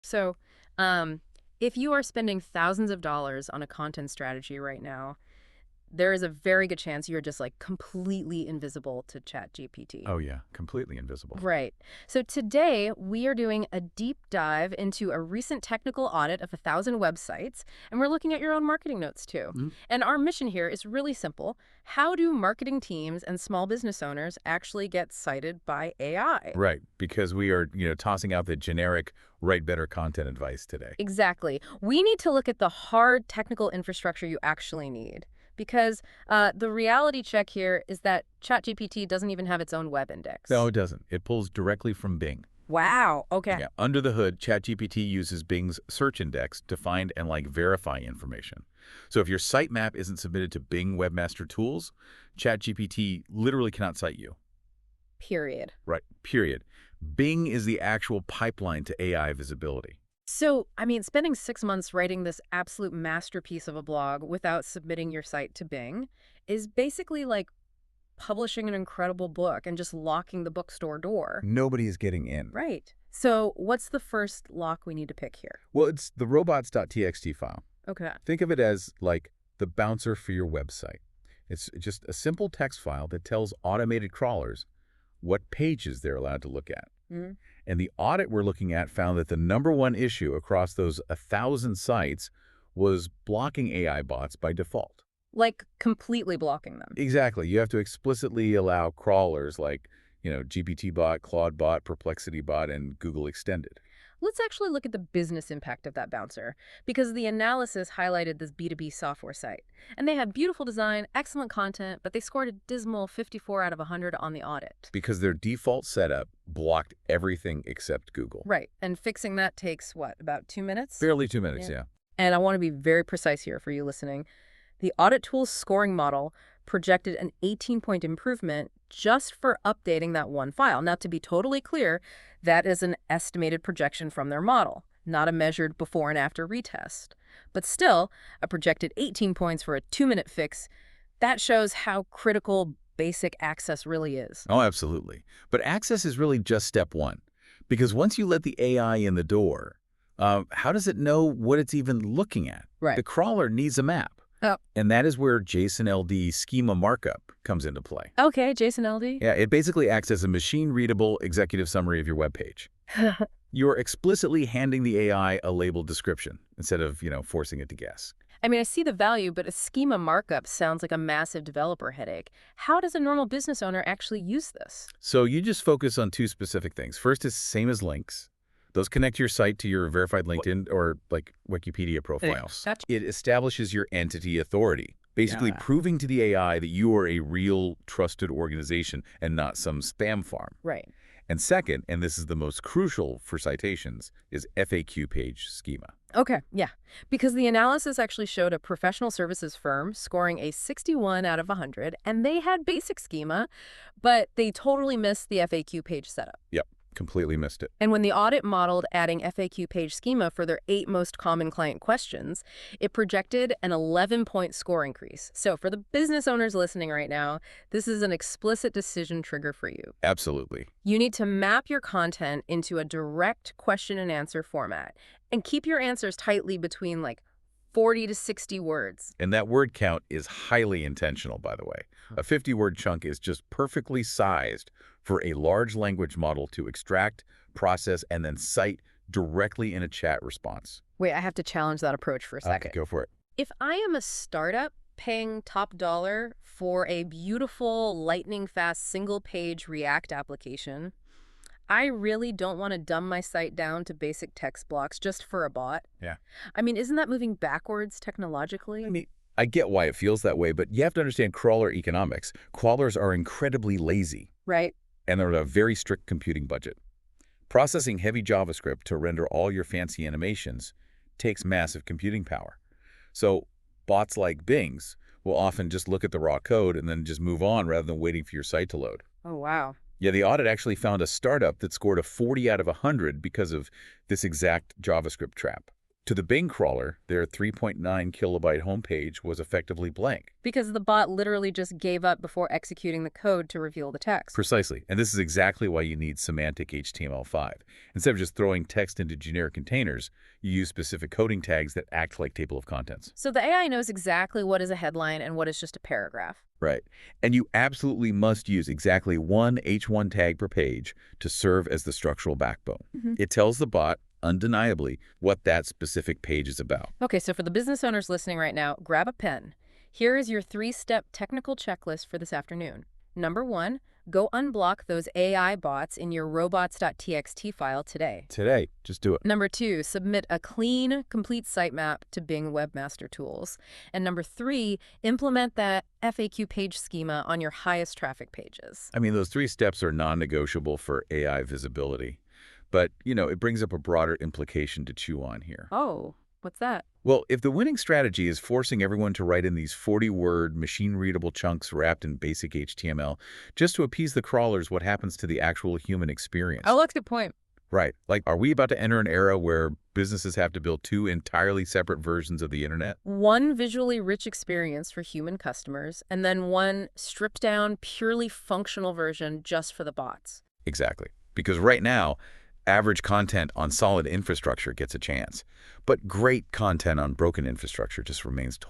So, if you are spending thousands of dollars on a content strategy right now, there is a very good chance you're just like completely invisible to ChatGPT. Oh yeah, completely invisible. Right. So today we are doing a deep dive into a recent technical audit of 1,000 websites, and we're looking at your own marketing notes too. Mhm. And our mission here is really simple. How do marketing teams and small business owners actually get cited by AI? Right, because we are, tossing out the generic write better content advice today. Exactly. We need to look at the hard technical infrastructure you actually need. Because the reality check here is that ChatGPT doesn't even have its own web No, index. it doesn't. It pulls directly from Bing. Wow. Okay. Yeah, under the hood, ChatGPT uses Bing's search index to find and verify information. So if your sitemap isn't submitted to Bing Webmaster Tools, ChatGPT literally cannot cite you. Period. Right, period. Bing is the actual pipeline to AI visibility. So, spending 6 months writing this absolute masterpiece of a blog without submitting your site to Bing is basically like publishing an incredible book and just locking the bookstore door. Nobody is getting in. Right. So, what's the first lock we need to pick here? Well, it's the robots.txt file. Okay. Think of it as like the bouncer for your website. It's just a simple text file that tells automated crawlers what pages they're allowed to look at. Mhm. And the audit we're looking at found that the #1 issue across those 1,000 sites was blocking AI bots by default. Like completely blocking them. Exactly. You have to explicitly allow crawlers like, GPT bot, Claude bot, Perplexity bot, and Google Extended. Let's actually look at the business impact of that bouncer, because the analysis highlighted this B2B software site. And they had beautiful design, excellent content, but they scored a dismal 54 out of 100 on the audit. Because their default setup blocked everything except Google. Right. And fixing that takes, what, about 2 minutes? Barely 2 minutes, Yeah. yeah. And I want to be very precise here for you listening. The audit tool's scoring model projected an 18-point improvement just for updating that one file. Now, to be totally clear, that is an estimated projection from their model, not a measured before and after retest. But still, a projected 18 points for a 2-minute fix, that shows how critical basic access really is. Oh, absolutely. But access is really just step one. Because once you let the AI in the door, how does it know what it's even looking at? Right. The crawler needs a map. Oh, And that is where JSON-LD schema markup comes into play. okay, Jason LD. Yeah, it basically acts as a machine-readable executive summary of your web page. You're explicitly handing the AI a labeled description instead of, forcing it to guess. I see the value, but a schema markup sounds like a massive developer headache. How does a normal business owner actually use this? So you just focus on two specific things. First is same as links. Those connect your site to your verified LinkedIn or Wikipedia profiles. Gotcha. It establishes your entity authority, basically Yeah. proving to the AI that you are a real trusted organization and not some spam farm. Right. And second, and this is the most crucial for citations, is FAQ page schema. Okay, yeah. Because the analysis actually showed a professional services firm scoring a 61 out of 100, and they had basic schema, but they totally missed the FAQ page setup. Yep, completely missed it. And when the audit modeled adding FAQ page schema for their 8 most common client questions, it projected an 11-point score increase. So for the business owners listening right now, this is an explicit decision trigger for you. Absolutely. You need to map your content into a direct question and answer format and keep your answers tightly between 40 to 60 words. And that word count is highly intentional, by the way. A 50-word chunk is just perfectly sized for a large language model to extract, process, and then cite directly in a chat response. Wait, I have to challenge that approach for a Okay, second. go for it. If I am a startup paying top dollar for a beautiful, lightning-fast, single-page React application, I really don't want to dumb my site down to basic text blocks just for a bot. Yeah. Isn't that moving backwards technologically? I mean, I get why it feels that way, but you have to understand crawler economics. Crawlers are incredibly lazy, Right. and they're on a very strict computing budget. Processing heavy JavaScript to render all your fancy animations takes massive computing power. So bots like Bing's will often just look at the raw code and then just move on rather than waiting for your site to load. Oh, wow. Yeah, the audit actually found a startup that scored a 40 out of 100 because of this exact JavaScript trap. To the Bing crawler, their 3.9 kilobyte homepage was effectively blank. Because the bot literally just gave up before executing the code to reveal the text. Precisely. And this is exactly why you need semantic HTML5. Instead of just throwing text into generic containers, you use specific coding tags that act like table of contents. So the AI knows exactly what is a headline and what is just a paragraph. Right. And you absolutely must use exactly one H1 tag per page to serve as the structural backbone. It tells the bot, undeniably, what that specific page is about. Okay, so for the business owners listening right now, grab a pen. Here is your 3-step technical checklist for this afternoon. Number 1, go unblock those AI bots in your robots.txt file today. Today, just do it. Number 2, submit a clean, complete sitemap to Bing Webmaster Tools. And number 3, implement that FAQ page schema on your highest traffic pages. I mean, those 3 steps are non-negotiable for AI visibility. But, it brings up a broader implication to chew on here. Oh, what's that? Well, if the winning strategy is forcing everyone to write in these 40-word, machine-readable chunks wrapped in basic HTML just to appease the crawlers, what happens to the actual human experience? Oh, that's a good point. Right. Like, are we about to enter an era where businesses have to build 2 entirely separate versions of the internet? One visually rich experience for human customers, and then one stripped-down, purely functional version just for the bots. Exactly. Because right now, average content on solid infrastructure gets a chance. But great content on broken infrastructure just remains totally